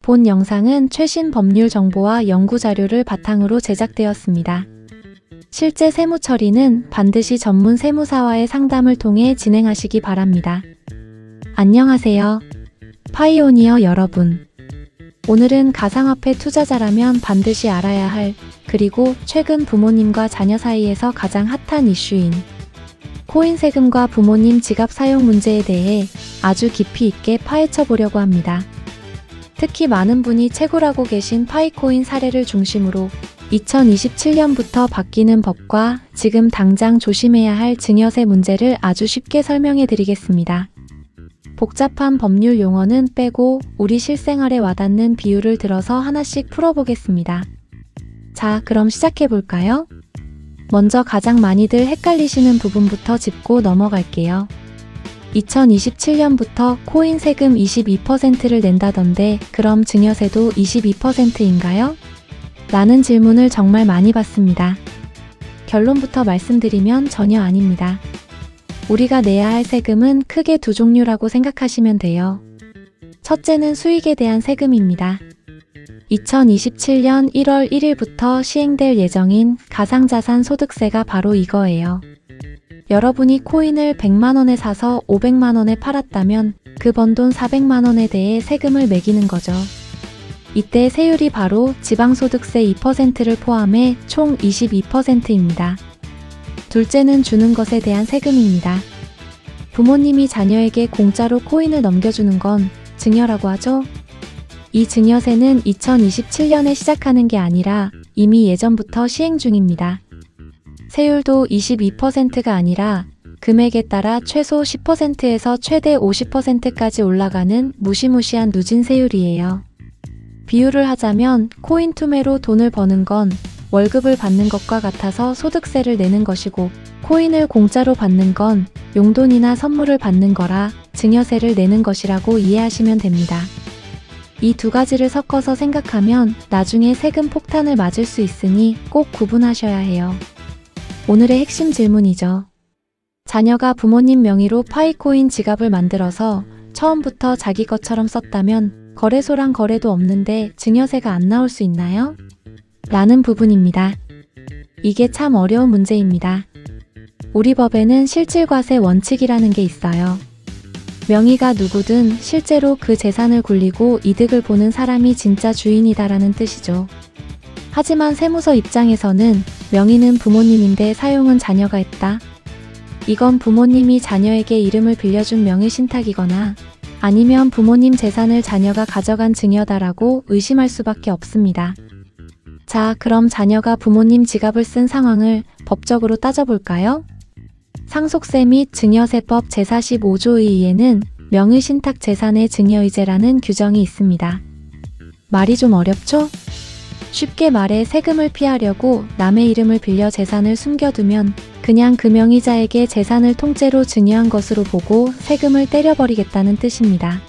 본 영상은 최신 법률 정보와 연구 자료를 바탕으로 제작되었습니다. 실제 세무 처리는 반드시 전문 세무사와의 상담을 통해 진행하시기 바랍니다. 안녕하세요. 파이오니어 여러분. 오늘은 가상화폐 투자자라면 반드시 알아야 할, 그리고 최근 부모님과 자녀 사이에서 가장 핫한 이슈인 코인 세금과 부모님 지갑 사용 문제에 대해 아주 깊이 있게 파헤쳐 보려고 합니다. 특히 많은 분이 채굴하고 계신 파이코인 사례를 중심으로 2027년부터 바뀌는 법과 지금 당장 조심해야 할 증여세 문제를 아주 쉽게 설명해 드리겠습니다. 복잡한 법률 용어는 빼고 우리 실생활에 와닿는 비유를 들어서 하나씩 풀어보겠습니다. 자, 그럼 시작해 볼까요? 먼저 가장 많이들 헷갈리시는 부분부터 짚고 넘어갈게요. 2027년부터 코인 세금 22%를 낸다던데 그럼 증여세도 22%인가요? 라는 질문을 정말 많이 받습니다. 결론부터 말씀드리면 전혀 아닙니다. 우리가 내야 할 세금은 크게 두 종류라고 생각하시면 돼요. 첫째는 수익에 대한 세금입니다. 2027년 1월 1일부터 시행될 예정인 가상자산 소득세가 바로 이거예요. 여러분이 코인을 100만원에 사서 500만원에 팔았다면 그 번 돈 400만원에 대해 세금을 매기는 거죠. 이때 세율이 바로 지방소득세 2%를 포함해 총 22%입니다. 둘째는 주는 것에 대한 세금입니다. 부모님이 자녀에게 공짜로 코인을 넘겨주는 건 증여라고 하죠. 이 증여세는 2027년에 시작하는 게 아니라 이미 예전부터 시행 중입니다. 세율도 22%가 아니라 금액에 따라 최소 10%에서 최대 50%까지 올라가는 무시무시한 누진 세율이에요. 비유를 하자면 코인 투매로 돈을 버는 건 월급을 받는 것과 같아서 소득세를 내는 것이고, 코인을 공짜로 받는 건 용돈이나 선물을 받는 거라 증여세를 내는 것이라고 이해하시면 됩니다. 이 두 가지를 섞어서 생각하면 나중에 세금 폭탄을 맞을 수 있으니 꼭 구분하셔야 해요. 오늘의 핵심 질문이죠. 자녀가 부모님 명의로 파이코인 지갑을 만들어서 처음부터 자기 것처럼 썼다면 거래소랑 거래도 없는데 증여세가 안 나올 수 있나요? 라는 부분입니다. 이게 참 어려운 문제입니다. 우리 법에는 실질과세 원칙이라는 게 있어요. 명의가 누구든 실제로 그 재산을 굴리고 이득을 보는 사람이 진짜 주인이다라는 뜻이죠. 하지만 세무서 입장에서는 명의는 부모님인데 사용은 자녀가 했다. 이건 부모님이 자녀에게 이름을 빌려준 명의 신탁이거나 아니면 부모님 재산을 자녀가 가져간 증여다라고 의심할 수밖에 없습니다. 자, 그럼 자녀가 부모님 지갑을 쓴 상황을 법적으로 따져볼까요? 상속세 및 증여세법 제45조에 의해는 명의신탁 재산의 증여의제라는 규정이 있습니다. 말이 좀 어렵죠? 쉽게 말해 세금을 피하려고 남의 이름을 빌려 재산을 숨겨두면 그냥 그 명의자에게 재산을 통째로 증여한 것으로 보고 세금을 때려버리겠다는 뜻입니다.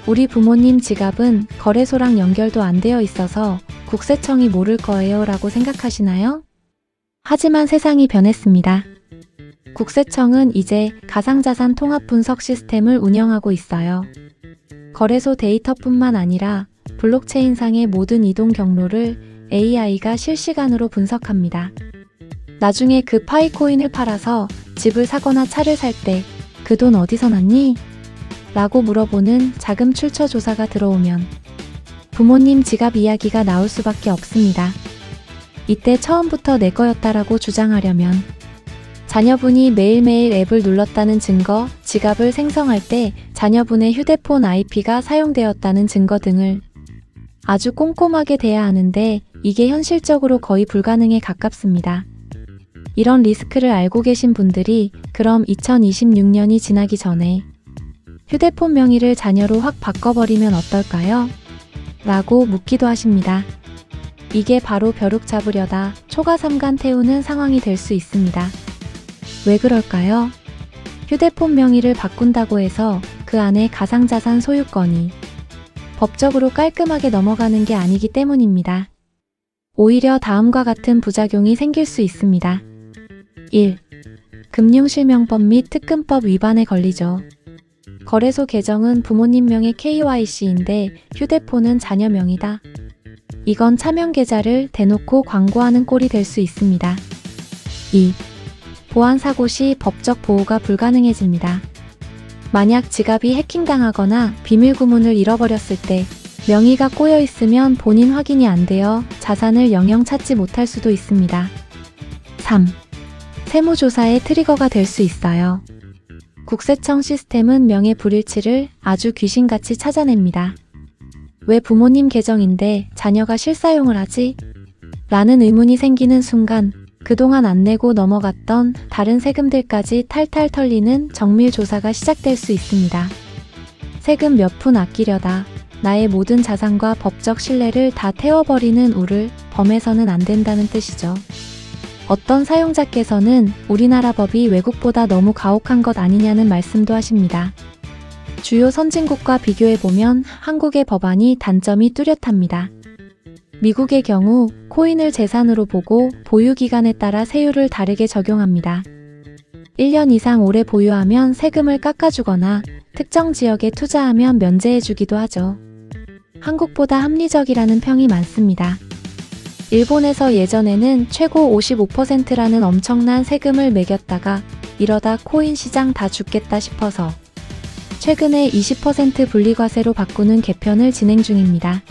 우리 부모님 지갑은 거래소랑 연결도 안 되어 있어서 국세청이 모를 거예요 라고 생각하시나요? 하지만 세상이 변했습니다. 국세청은 이제 가상자산 통합 분석 시스템을 운영하고 있어요. 거래소 데이터뿐만 아니라 블록체인상의 모든 이동 경로를 AI가 실시간으로 분석합니다. 나중에 그 파이코인을 팔아서 집을 사거나 차를 살 때 그 돈 어디서 났니? 라고 물어보는 자금 출처 조사가 들어오면 부모님 지갑 이야기가 나올 수밖에 없습니다. 이때 처음부터 내 거였다라고 주장하려면 자녀분이 매일매일 앱을 눌렀다는 증거, 지갑을 생성할 때 자녀분의 휴대폰 IP가 사용되었다는 증거 등을 아주 꼼꼼하게 대야 하는데 이게 현실적으로 거의 불가능에 가깝습니다. 이런 리스크를 알고 계신 분들이 그럼 2026년이 지나기 전에 휴대폰 명의를 자녀로 확 바꿔버리면 어떨까요? 라고 묻기도 하십니다. 이게 바로 벼룩 잡으려다 초가삼간 태우는 상황이 될 수 있습니다. 왜 그럴까요? 휴대폰 명의를 바꾼다고 해서 그 안에 가상자산 소유권이 법적으로 깔끔하게 넘어가는 게 아니기 때문입니다. 오히려 다음과 같은 부작용이 생길 수 있습니다. 1. 금융실명법 및 특근법 위반에 걸리죠. 거래소 계정은 부모님 명의 KYC인데 휴대폰은 자녀 명이다. 이건 차명 계좌를 대놓고 광고하는 꼴이 될 수 있습니다. 2. 보안 사고 시 법적 보호가 불가능해집니다. 만약 지갑이 해킹당하거나 비밀 구문을 잃어버렸을 때 명의가 꼬여 있으면 본인 확인이 안 되어 자산을 영영 찾지 못할 수도 있습니다. 3. 세무조사의 트리거가 될 수 있어요. 국세청 시스템은 명예 불일치를 아주 귀신같이 찾아냅니다. 왜 부모님 계정인데 자녀가 실사용을 하지? 라는 의문이 생기는 순간 그동안 안 내고 넘어갔던 다른 세금들까지 탈탈 털리는 정밀 조사가 시작될 수 있습니다. 세금 몇 푼 아끼려다 나의 모든 자산과 법적 신뢰를 다 태워버리는 우를 범해서는 안 된다는 뜻이죠. 어떤 사용자께서는 우리나라 법이 외국보다 너무 가혹한 것 아니냐는 말씀도 하십니다. 주요 선진국과 비교해보면 한국의 법안이 단점이 뚜렷합니다. 미국의 경우 코인을 재산으로 보고 보유기간에 따라 세율을 다르게 적용합니다. 1년 이상 오래 보유하면 세금을 깎아주거나 특정 지역에 투자하면 면제해주기도 하죠. 한국보다 합리적이라는 평이 많습니다. 일본에서 예전에는 최고 55%라는 엄청난 세금을 매겼다가 이러다 코인 시장 다 죽겠다 싶어서 최근에 20% 분리과세로 바꾸는 개편을 진행 중입니다.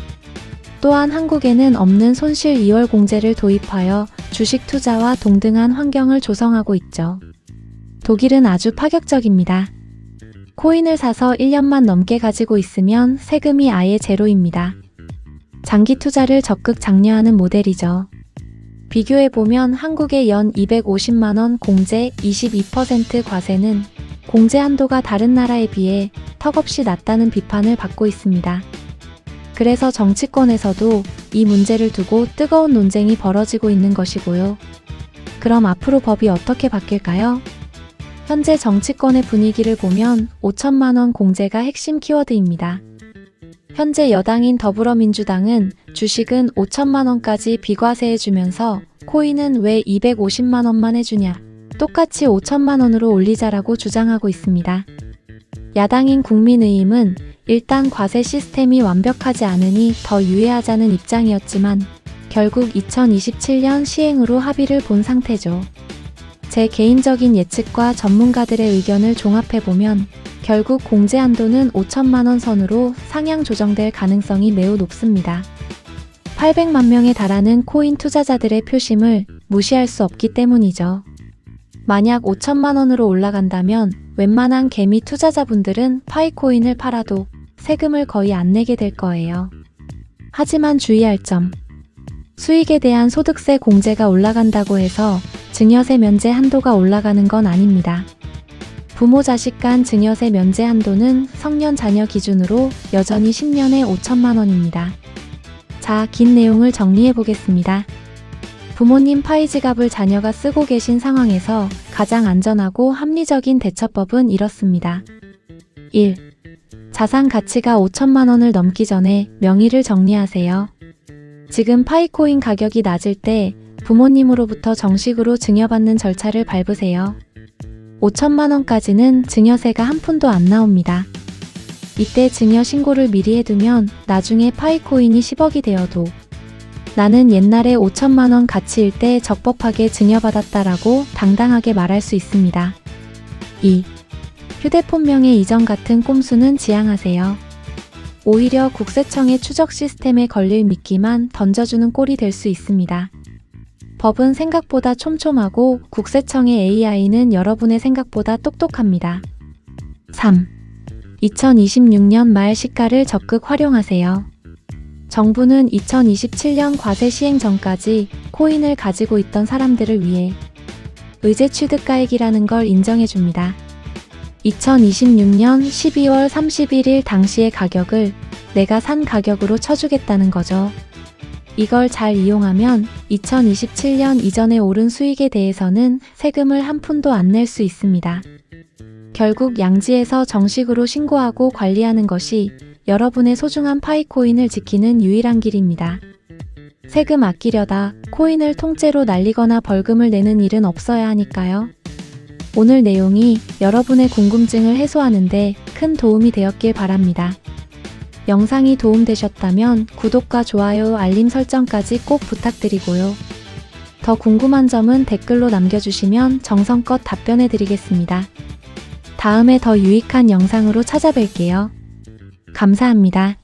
또한 한국에는 없는 손실 2월 공제를 도입하여 주식 투자와 동등한 환경을 조성하고 있죠. 독일은 아주 파격적입니다. 코인을 사서 1년만 넘게 가지고 있으면 세금이 아예 제로입니다. 장기 투자를 적극 장려하는 모델이죠. 비교해보면 한국의 연 250만원 공제 22% 과세는 공제 한도가 다른 나라에 비해 턱없이 낮다는 비판을 받고 있습니다. 그래서 정치권에서도 이 문제를 두고 뜨거운 논쟁이 벌어지고 있는 것이고요. 그럼 앞으로 법이 어떻게 바뀔까요? 현재 정치권의 분위기를 보면 5천만원 공제가 핵심 키워드입니다. 현재 여당인 더불어민주당은 주식은 5천만원까지 비과세해주면서 코인은 왜 250만원만 해주냐, 똑같이 5천만원으로 올리자라고 주장하고 있습니다. 야당인 국민의힘은 일단 과세 시스템이 완벽하지 않으니 더 유예하자는 입장이었지만 결국 2027년 시행으로 합의를 본 상태죠. 제 개인적인 예측과 전문가들의 의견을 종합해보면 결국 공제 한도는 5천만원 선으로 상향 조정될 가능성이 매우 높습니다. 800만 명에 달하는 코인 투자자들의 표심을 무시할 수 없기 때문이죠. 만약 5천만원으로 올라간다면 웬만한 개미 투자자분들은 파이코인을 팔아도 세금을 거의 안 내게 될 거예요. 하지만 주의할 점. 수익에 대한 소득세 공제가 올라간다고 해서 증여세 면제 한도가 올라가는 건 아닙니다. 부모 자식 간 증여세 면제 한도는 성년 자녀 기준으로 여전히 10년에 5천만원입니다. 자, 긴 내용을 정리해 보겠습니다. 부모님 파이 지갑을 자녀가 쓰고 계신 상황에서 가장 안전하고 합리적인 대처법은 이렇습니다. 1. 자산 가치가 5천만원을 넘기 전에 명의를 정리하세요. 지금 파이코인 가격이 낮을 때 부모님으로부터 정식으로 증여받는 절차를 밟으세요. 5천만원까지는 증여세가 한 푼도 안 나옵니다. 이때 증여 신고를 미리 해두면 나중에 파이코인이 10억이 되어도 나는 옛날에 5천만원 가치일 때 적법하게 증여받았다라고 당당하게 말할 수 있습니다. 2. 휴대폰 명의 이전 같은 꼼수는 지양하세요. 오히려 국세청의 추적 시스템에 걸릴 미끼만 던져주는 꼴이 될 수 있습니다. 법은 생각보다 촘촘하고 국세청의 AI는 여러분의 생각보다 똑똑합니다. 3. 2026년 말 시가를 적극 활용하세요. 정부는 2027년 과세 시행 전까지 코인을 가지고 있던 사람들을 위해 의제 취득가액이라는 걸 인정해줍니다. 2026년 12월 31일 당시의 가격을 내가 산 가격으로 쳐주겠다는 거죠. 이걸 잘 이용하면 2027년 이전에 오른 수익에 대해서는 세금을 한 푼도 안 낼 수 있습니다. 결국 양지에서 정식으로 신고하고 관리하는 것이 여러분의 소중한 파이코인을 지키는 유일한 길입니다. 세금 아끼려다 코인을 통째로 날리거나 벌금을 내는 일은 없어야 하니까요. 오늘 내용이 여러분의 궁금증을 해소하는데 큰 도움이 되었길 바랍니다. 영상이 도움되셨다면 구독과 좋아요, 알림 설정까지 꼭 부탁드리고요. 더 궁금한 점은 댓글로 남겨주시면 정성껏 답변해드리겠습니다. 다음에 더 유익한 영상으로 찾아뵐게요. 감사합니다.